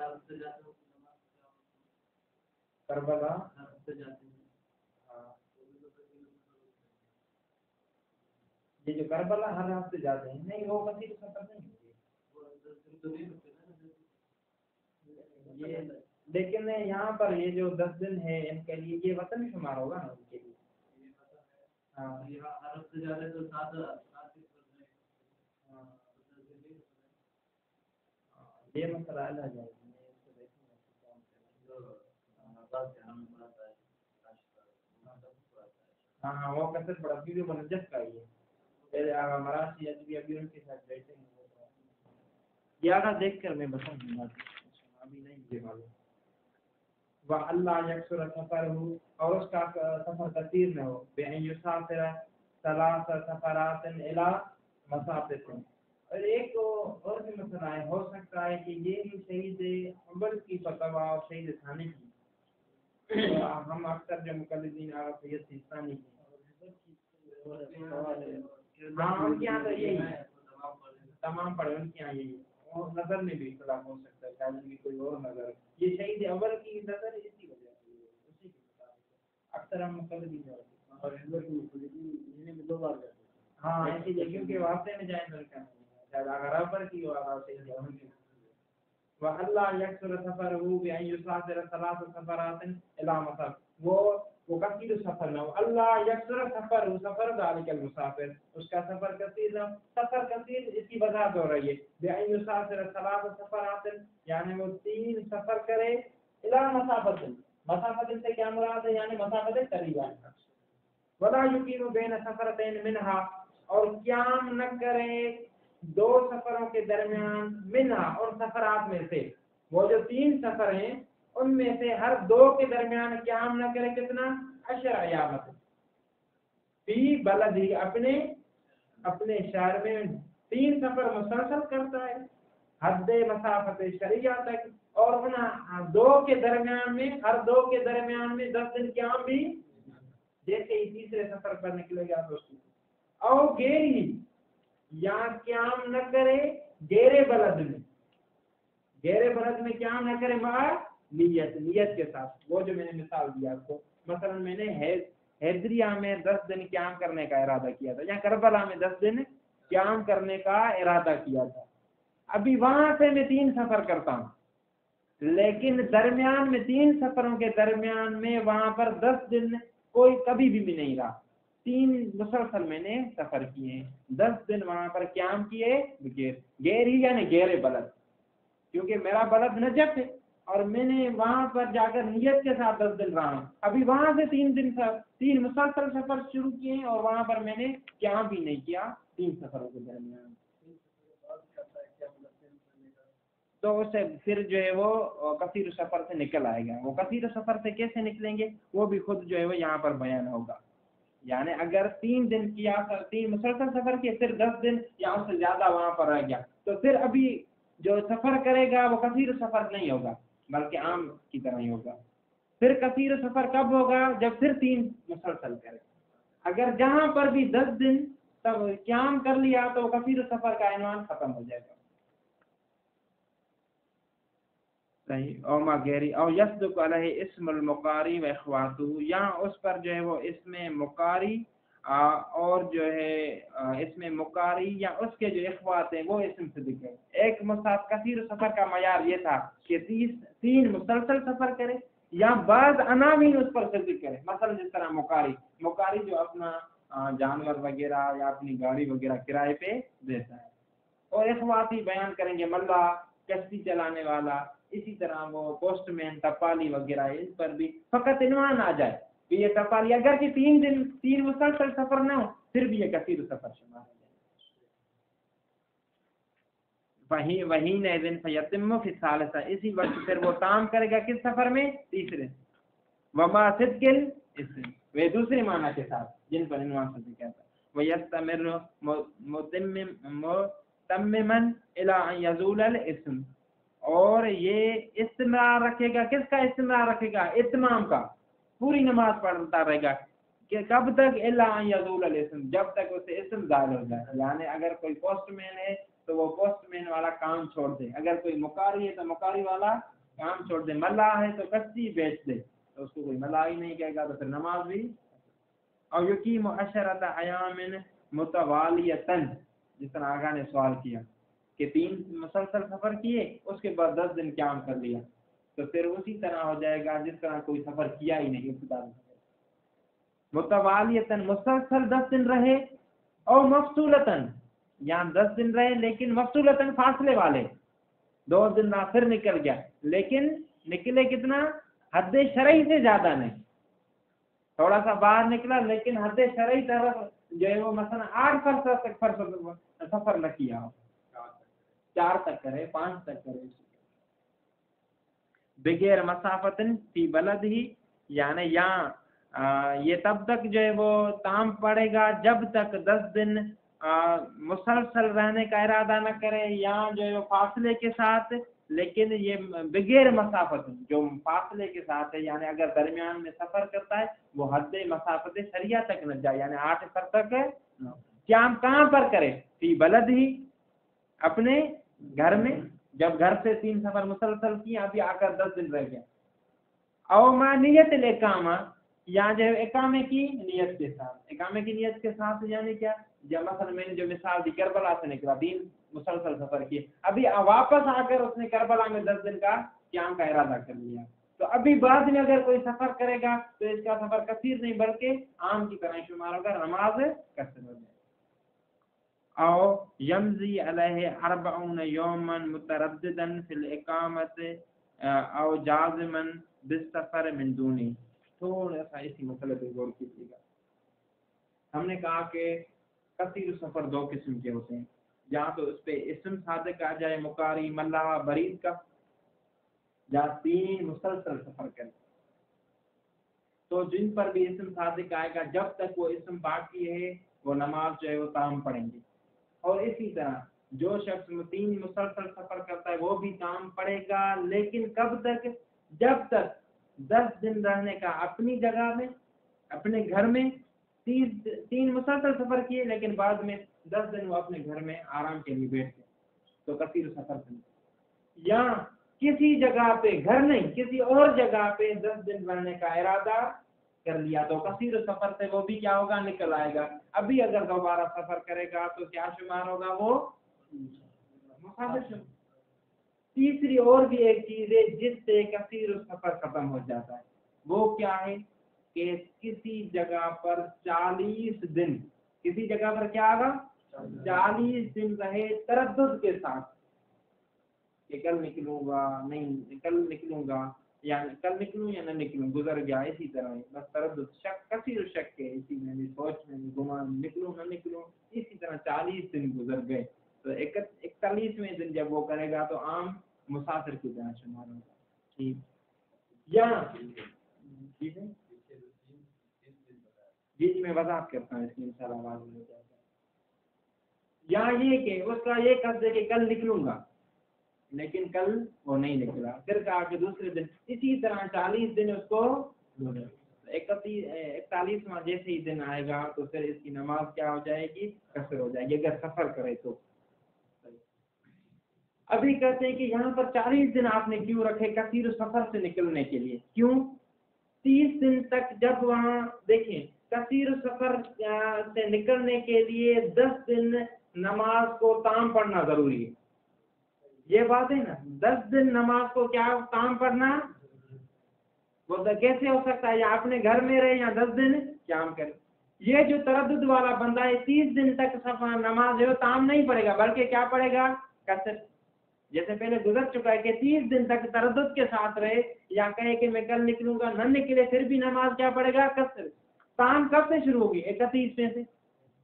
یہ جو کربلا ہر ہفتے جاتے ہیں، نہیں وہ کثیر سفر نہیں یہ، لیکن یہاں پر یہ جو 10 دن ہے ان کے لیے یہ وطن شمار ہوگا نا ان کے لیے۔ ہر ہفتے جاتے تو 7 یہ مسئلہ الگ ہے۔ ہاں وہ کثر بڑا بھی منجس کا ہی ہے، مراسی ابھی ان کے ساتھ بیٹھے ہیں، زیادہ دیکھ کر میں بتا دوں گا، ابھی نہیں مجھے معلوم۔ وَأَلَّا يَكْثُرَ سَفَرُهُ، اور اس کا سفر کثیر نہ ہو، بِأَنْ يُسَافِرَ 3 سَفَرَاتٍ إِلَى مَسَافَةٍ۔ اور ایک اور بھی مسئلہ ہے، ہو سکتا ہے کہ یہ شہید عمر کی فتویٰ اور شہید ثانی کی، ہم اکثر جو مقلدین عرب سید سیستانی کی، ہاں ان کے یہاں تو یہی ہے، تمام پڑھے ان کے یہاں یہی ہے، اور نظر میں بھی اختلاف ہو سکتا ہے، شاید بھی کوئی اور نظر، یہ شہید اول کی نظر اسی وجہ سے اسی کے مطابق اکثر ہم مقلدین اور میں 2 بار جاتے ہیں، ہاں اسی لیے کیونکہ واسطے میں جائیں درکا نہیں ہے، شاید اگر اوپر کی ہو آگاہ شہید اول کی۔ وَأَلَّا يَكْثُرَ سَفَرُهُ بِأَنْ يُسَافِرَ 3 سَفَرَاتٍ إِلَى مَسَافَةٍ، وہ کثیر سفر نہ ہو، اللہ یکسر سفر سفر ذالک المسافر، اس کا سفر کثیر نہ، سفر کثیر اس کی وضاحت ہو رہی ہے، بِأَنْ يُسَافِرَ 3 سَفَرَاتٍ، یعنی وہ 3 سفر کرے، إِلَى مَسَافَةٍ، مسافت سے کیا مراد ہے؟ یعنی مسافت قریب ہے، وَلَا يُقِيمُ بَيْنَ سَفَرَتَيْنِ مِنْهَا، اور قیام نہ کرے 2 سفروں کے درمیان، منہا اور سفرات میں سے، وہ جو 3 سفر ہیں ان میں سے ہر 2 کے درمیان قیام نہ کرے، کتنا؟ 10 ایام فی بلدی، اپنے شہر میں 3 سفر مسلسل کرتا ہے حد مسافت شریعہ تک، اور ان 2 کے درمیان میں، ہر 2 کے درمیان میں 10 دن قیام بھی، جیسے ہی تیسرے سفر پر نکلے گا تو او گیری یا قیام نہ کرے گیرے بلد میں، گیرے بلد میں قیام نہ کرے مگر نیت کے ساتھ. وہ جو میں نے مثال دیا آپ کو، مثلا میں نے حیدریہ میں 10 دن قیام کرنے کا ارادہ کیا تھا، یا کربلا میں 10 دن قیام کرنے کا ارادہ کیا تھا. ابھی وہاں سے میں 3 سفر کرتا ہوں، لیکن درمیان میں 3 سفروں کے درمیان میں وہاں پر 10 دن کوئی کبھی بھی نہیں رہا. 3 مسلسل میں نے سفر کیے، 10 دن وہاں پر قیام کیے غیر ہی یعنی غیر بلد، کیونکہ میرا بلد نجف ہے اور میں نے وہاں پر جا کر نیت کے ساتھ 10 دن رہا ہوں. ابھی وہاں سے 3 مسلسل سفر شروع کیے ہیں اور وہاں پر میں نے قیام بھی نہیں کیا 3 سفروں کے درمیان. تو اسے پھر جو ہے وہ کثیر سفر سے نکل آئے گا. وہ کثیر سفر سے کیسے نکلیں گے وہ بھی خود جو ہے وہ یہاں پر بیان ہوگا. یعنی اگر 3 دن کیا 3 مسلسل سفر کیے پھر 10 دن یا اس سے زیادہ وہاں پر رہ گیا تو پھر ابھی جو سفر کرے گا وہ کثیر سفر نہیں ہوگا بلکہ عام کی طرح ہی ہوگا. پھر کثیر سفر کب ہوگا جب پھر 3 مسلسل کرے. اگر جہاں پر بھی 10 دن تب قیام کر لیا تو کثیر سفر کا عنوان ختم ہو جائے گا. صحیح. او مغیری او یصدق علیہ اسم المقاری و اخواتہ، یا اس پر جو ہے وہ اسم مقاری اور جو ہے اسم مقاری یا اس کے جو اخوات ہیں وہ اسم سے ذکر. ایک مسافر کثیر سفر کا معیار یہ تھا کہ 3 مسلسل سفر کرے یا بعض عناوین اس پر سے ذکر کرے. مثلا جس طرح مقاری جو اپنا جانور وغیرہ یا اپنی گاڑی وغیرہ کرائے پہ دیتا ہے. اور اخواتی بیان کریں گے ملا کشتی چلانے والا، اسی طرح وہ پوسٹ مین ٹپالی وغیرہ، ان پر بھی فقط عنوان آ جائے کہ یہ ٹپالی، اگر کہ 3 مسلسل سفر نہ ہو پھر بھی یہ کثیر سفر شمار ہو جائے. وہی نئے دن فیتم فی الثالثہ، اسی وقت پھر وہ تام کرے گا کس سفر میں؟ تیسرے. وما صدقل اسم، وہ دوسرے معنی کے ساتھ جن پر عنوان سے کہتا ہے. ویستمر متمما الی ان یزول الاسم، اور یہ استمرار رکھے گا. کس کا استمرار رکھے گا؟ اتمام کا. پوری نماز پڑھتا رہے گا کہ کب تک؟ الا ان یزول الاسم، جب تک اسے اسم ظاہر ہو جائے. یعنی اگر کوئی پوسٹ مین ہے تو وہ پوسٹ مین والا کام چھوڑ دے، اگر کوئی مقاری ہے تو مقاری والا کام چھوڑ دے، ملاح ہے تو کشتی بیچ دے، تو اس کو کوئی ملاح ہی نہیں کہے گا، تو پھر نماز بھی. اور یقیم 10 ایام متوالیتاً، جس طرح آگاہ نے سوال کیا کہ 3 مسلسل سفر کیے اس کے بعد 10 دن قیام کر لیا، تو پھر اسی طرح ہو جائے گا جس طرح کوئی سفر کیا ہی نہیں. متوالیتاً مسلسل 10 دن رہے، اور مفصولتاً یا 10 دن رہے لیکن مفصولتاً فاصلے والے، 2 دن رہا پھر نکل گیا، لیکن نکلے کتنا؟ حد شرعی سے زیادہ نہیں، تھوڑا سا باہر نکلا لیکن حد شرعی طرف جو ہے وہ مثلا 8 فرسخ تک سفر نہ کیا ہو، 4 تک کرے، 5 تک کرے. بغیر مسافت فی بلد ہی، یعنی یہاں یہ تب تک جو ہے وہ تام پڑے گا جب تک 10 دن مسلسل رہنے کا ارادہ نہ کرے، یا جو ہے وہ فاصلے کے ساتھ. لیکن یہ بغیر مسافت جو فاصلے کے ساتھ ہے، یعنی اگر درمیان میں سفر کرتا ہے وہ حد مسافت شریعہ تک نہ جائے، یعنی 8 سفر تک قیام کہاں پر کرے؟ فی بلد ہی، اپنے گھر میں. جب گھر سے 3 سفر مسلسل کیے، ابھی آ کر 10 دن رہ گیا. او ما نیت الاقامہ، یا جو اقامے کی نیت کے ساتھ. اقامے کی نیت کے ساتھ یعنی کیا؟ جب مثلا میں نے جو مثال دی کربلا سے نکلا، 3 مسلسل سفر کیے، ابھی واپس آ کر اس نے کربلا میں 10 دن کا قیام کا ارادہ کر لیا، تو ابھی بعد میں اگر کوئی سفر کرے گا تو اس کا سفر کثیر نہیں بلکہ عام کی طرح شمار ہوگا، نماز کثیر ہو جائے. او یمضی علیہ 40 یوما مترددا فی الاقامت او جازما بالسفر من دونی. تھوڑا سا اسی مسئلے پہ غور کیجیے گا. ہم نے کہا کہ کثیر سفر 2 قسم کے ہوتے ہیں، جہاں تو اس پہ اسم صادق آ جائے مقاری ملاح برید کا، جہاں 3 مسلسل سفر کرے. تو جن پر بھی اسم صادق آئے گا جب تک وہ اسم باقی ہے وہ نماز جو ہے وہ تام پڑھیں گے. اور اسی طرح جو شخص 3 مسلسل سفر کرتا ہے وہ بھی تام پڑے گا، لیکن کب تک؟ جب تک 10 دن رہنے کا اپنی جگہ میں، اپنے گھر میں، تین مسلسل سفر کیے لیکن بعد میں 10 دن وہ اپنے گھر میں آرام کے لیے بیٹھ گئے تو کثیر سفر سے. یا کسی جگہ پہ گھر نہیں کسی اور جگہ پہ 10 دن رہنے کا ارادہ کر لیا تو کثیر سفر سے وہ بھی کیا ہوگا نکل آئے گا. ابھی اگر دوبارہ سفر کرے گا تو کیا شمار ہوگا وہ مسافر. تیسری اور بھی ایک چیز ہے جس سے کثیر سفر ختم ہو جاتا ہے وہ کیا ہے کہ کسی جگہ پر 40 دن کسی جگہ پر کیا ہوگا 40 دن رہے تردد کے ساتھ کہ کل نکلوں گا نہیں کل نکلوں گا یا کل نکلوں یا نہ نکلوں گزر گیا اسی طرح بس تردد شک کثیر شک ہے اسی میں بھی سوچ میں بھی گمان نکلوں نہ نکلوں اسی طرح 40 دن گزر گئے تو 41ویں دن جب وہ کرے گا تو عام مسافر کی طرح شمار ہوگا. ٹھیک یا ٹھیک ہے جی میں وضاحت کرتا ہوں اس کی انشاءاللہ آواز ہو جائے گا. یا یہ کہ اس کا یہ قصد ہے کہ کل نکلوں گا لیکن کل وہ نہیں نکلا پھر کہا کہ دوسرے دن اسی طرح 40 دن اس کو 41واں جیسے ہی دن آئے گا تو پھر اس کی نماز کیا ہو جائے گی قصر ہو جائے گی اگر سفر کرے تو. ابھی کہتے ہیں کہ یہاں پر 40 دن آپ نے کیوں رکھے کثیر سفر سے نکلنے کے لیے کیوں 30 دن تک جب وہاں دیکھیں کثیر سفر سے نکلنے کے لیے 10 دن نماز کو تام پڑھنا ضروری ہے. یہ بات ہے نا 10 دن نماز کو کیا تام پڑھنا وہ کیسے ہو سکتا ہے یا اپنے گھر میں رہے یا 10 دن قیام کرے. یہ جو تردد والا بندہ ہے 30 دن تک سفر نماز ہے وہ تام نہیں پڑے گا بلکہ کیا پڑے گا قصر. جیسے پہلے گزر چکا ہے کہ 30 دن تک تردد کے ساتھ رہے یا کہے کہ میں کل نکلوں گا نہ نکلے پھر بھی نماز کیا پڑے گا قصر. تام کب سے شروع ہوگی 31 میں سے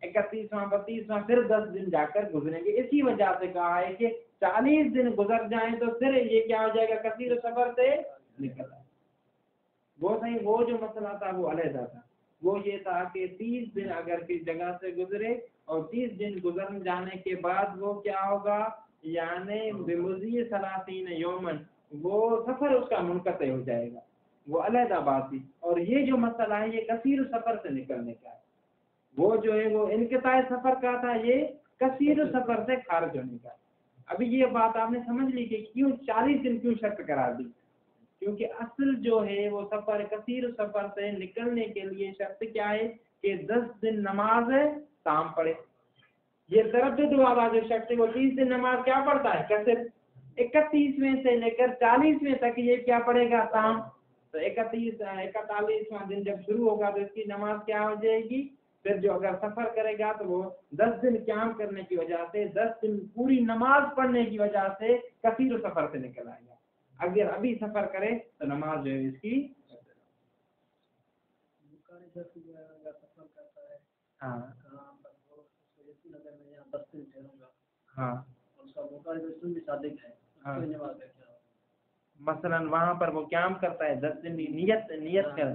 31واں 32واں پھر 10 دن جا کر گزریں گے. اسی وجہ سے کہا ہے کہ 40 دن گزر جائیں تو پھر یہ کیا ہو جائے گا کثیر سفر سے نکل آئے. وہ صحیح وہ جو مسئلہ تھا وہ علیحدہ تھا وہ یہ تھا کہ 30 دن اگر کسی جگہ سے گزرے اور 30 دن گزر جانے کے بعد وہ کیا ہوگا یعنی بمضی 30 یومن وہ سفر اس کا منقطع ہو جائے گا وہ علیحدہ بات تھی. اور یہ جو مسئلہ ہے یہ کثیر سفر سے نکلنے کا ہے وہ جو ہے وہ انقطاع سفر کا تھا یہ کثیر سفر سے خارج ہونے کا. ابھی یہ بات آپ نے سمجھ لی کہ کیوں 40 دن کیوں شرط قرار دی کیونکہ اصل جو ہے وہ سفر کثیر سفر سے نکلنے کے لیے شرط کیا ہے کہ 10 دن نماز تام پڑے. یہ تردد والا جو شخص ہے وہ 30 دن نماز کیا پڑھتا ہے قصر. 31ویں سے لے کر 40ویں تک یہ کیا پڑے گا تام. تو 41واں دن جب شروع ہوگا تو اس کی نماز کیا ہو جائے گی. پھر جو اگر سفر کرے گا تو وہ 10 دن قیام کرنے کی وجہ سے 10 دن پوری نماز پڑھنے کی وجہ سے کثیر سفر سے نکل آئے گا. اگر ابھی سفر کرے تو نماز جو ہے اس کی ہاں مثلا وہاں پر وہ قیام کرتا ہے 10 دن نیت کر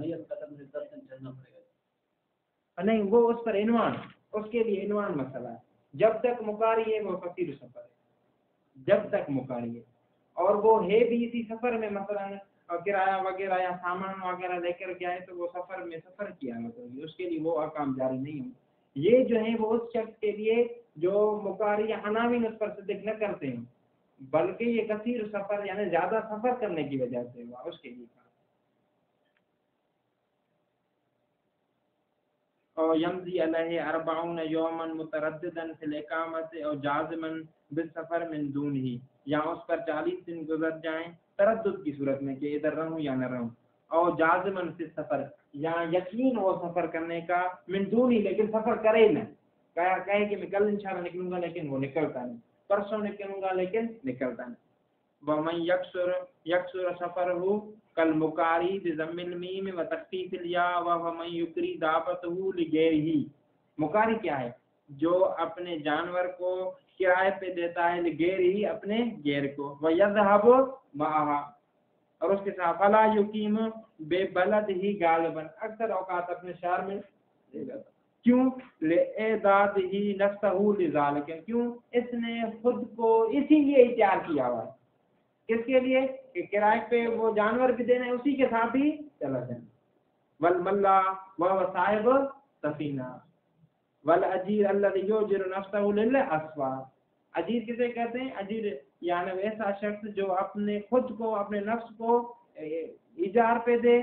نہیں وہ اس پر عنوان اس کے لیے عنوان مسئلہ ہے. جب تک مقاری ہے وہ کثیر سفر ہے جب تک مقاری ہے اور وہ ہے بھی اسی سفر میں مثلا کرایہ وغیرہ یا سامان وغیرہ لے کر گیا ہے تو وہ سفر میں سفر کیا مطلب اس کے لیے وہ احکام جاری نہیں ہوں. یہ جو ہے وہ اس شخص کے لیے جو مقاری یا عناوین اس پر صدق نہ کرتے ہیں بلکہ یہ کثیر سفر یعنی زیادہ سفر کرنے کی وجہ سے ہوا اس کے لیے. اور یمضی علیہ 40 یوما مترددا فی الاقامت او جازما بالسفر من دونه یا اس پر 40 دن گزر جائیں تردد کی صورت میں کہ ادھر رہوں یا نہ رہوں اور جازما فی السفر یا یقین ہو سفر کرنے کا من دونه لیکن سفر کرے نہ کہے کہ میں کل انشاءاللہ نکلوں گا لیکن وہ نکلتا نہیں پرسوں نکلوں گا لیکن نکلتا نہیں. ومن یکسر سفرہ کالمقاری بضم المیم وتخفیف الياء ومن یکری دابته لغیرہ. مقاری کیا ہے جو اپنے جانور کو کرائے پہ دیتا ہے لغیرہ اپنے غیر کو ویذهب معها اور اس کے ساتھ فلا یقیم ببلدہ غالبا اکثر اوقات اپنے شہر میں کیوں لإعدادہ نفسہ لذالک کیوں اس نے خود کو اسی لیے تیار کیا ہوا ہے کس کے لیے کہ کرائے پہ وہ جانور بھی دینا ہے اسی کے ساتھ ہی چلا جائے. والملا وہ صاحب سفینہ والاجیر الذی یوجر نفسہ للاسفار. اجیر کسے کہتے ہیں؟ اجیر یعنی ایسا شخص جو اپنے خود کو اپنے نفس کو ایجار پہ دے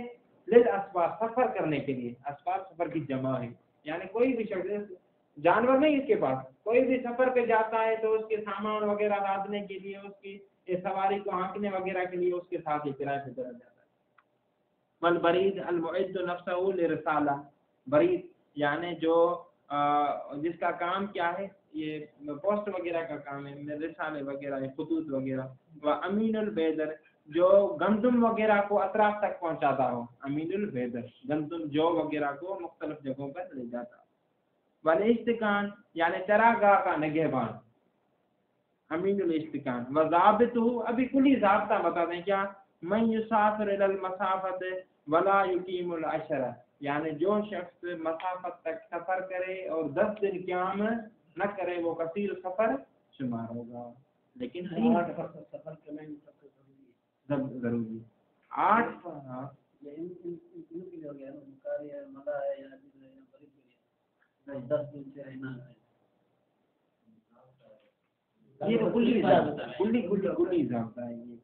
للاسفار سفر کرنے کے لیے. اسفار سفر کی جمع ہے، یعنی کوئی بھی شخص جانور نہیں اس کے پاس، کوئی بھی سفر پہ جاتا ہے تو اس کے سامان وغیرہ لادنے کے لیے، اس کی سواری کو ہانکنے وغیرہ کے لیے اس کے ساتھ کرایہ پہ چلا جاتا ہے. والبرید المعد نفسہ لرسالہ. برید یعنی جو جس کا کام کیا ہے، یہ پوسٹ وغیرہ کا کام ہے، رسالے وغیرہ خطوط وغیرہ. و امین البیدر جو گندم وغیرہ کو اطراف تک پہنچاتا ہو. امین البیدر گندم جو وغیرہ کو مختلف جگہوں پر لے جاتا ہو. والاستقان یعنی چراگاہ کا نگہبان. امین الاستقان. وضابط ہو ابھی کلی ضابطہ بتا دیں کیا؟ من یسافر الی المسافت ولا یقیم العشرہ یعنی جو شخص مسافت تک سفر کرے اور 10 دن قیام نہ کرے وہ کثیر سفر شمار ہوگا. لیکن 8 سفر کرنا ضروری 8 یہ تو کلی ضابطہ ہے یہ.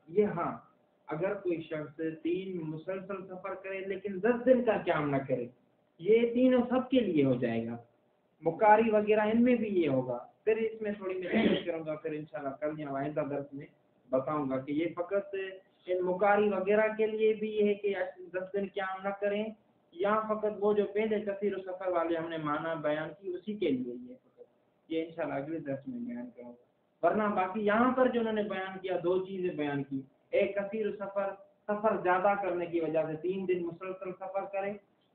یہ ہاں اگر کوئی شخص 3 مسلسل سفر کرے لیکن 10 دن کا قیام نہ کرے، یہ تینوں سب کے لیے ہو جائے گا. مکاری وغیرہ ان میں بھی یہ ہوگا. پھر اس میں تھوڑی میں کوشش کروں گا، پھر انشاءاللہ کل یا آئندہ درس میں بتاؤں گا کہ یہ فقط ان مکاری وغیرہ کے لیے بھی یہ ہے کہ 10 دن قیام نہ کریں، یا فقط وہ جو پہلے کثیر سفر والے ہم نے معنی بیان کی اسی کے لیے یہ فقط. یہ انشاءاللہ اگلے درس میں بیان کروں گا. ورنہ باقی یہاں پر جو انہوں نے بیان کیا 2 چیزیں بیان کی. ایک کثیر سفر زیادہ کرنے کی وجہ سے 3 دن مسلسل سفر کرے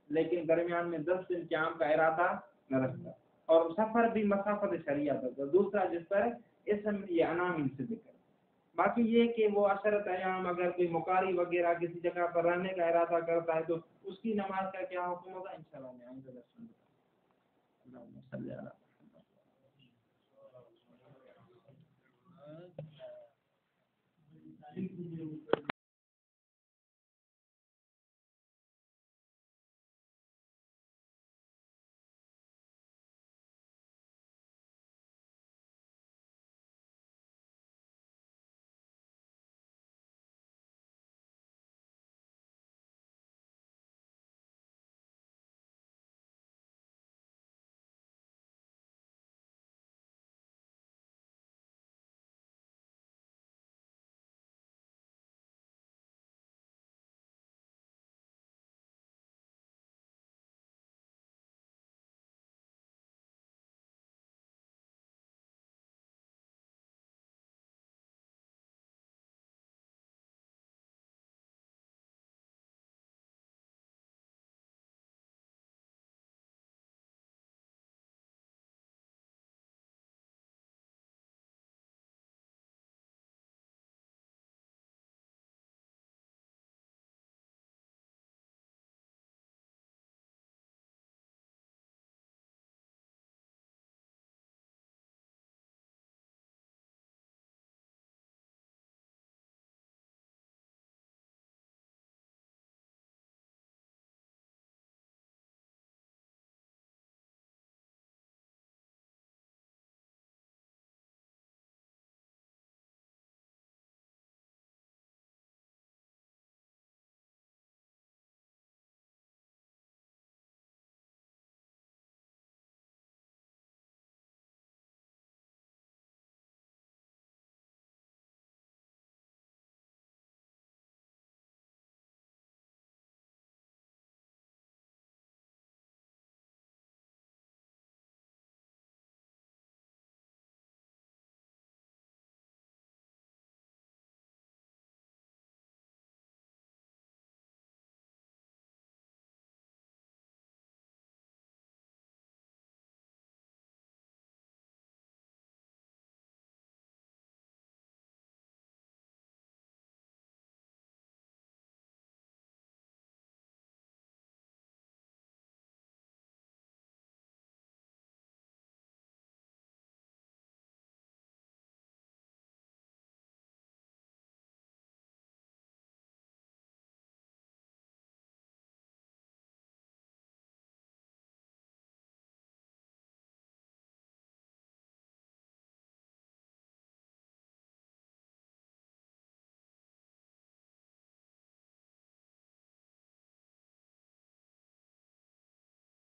لیکن درمیان میں 10 دن قیام کا ارادہ نہ رکھتا، اور سفر بھی مسافت شریعت ہوتا. دوسرا جس پر اسم یہ انام سے ذکر. باقی یہ کہ وہ عشرت ایام اگر کوئی مکاری وغیرہ کسی جگہ پر رہنے کا ارادہ کرتا ہے تو اس کی نماز کا کیا حکم ہوگا انشاءاللہ میں آئندہ درس میں. اللہم صلی علی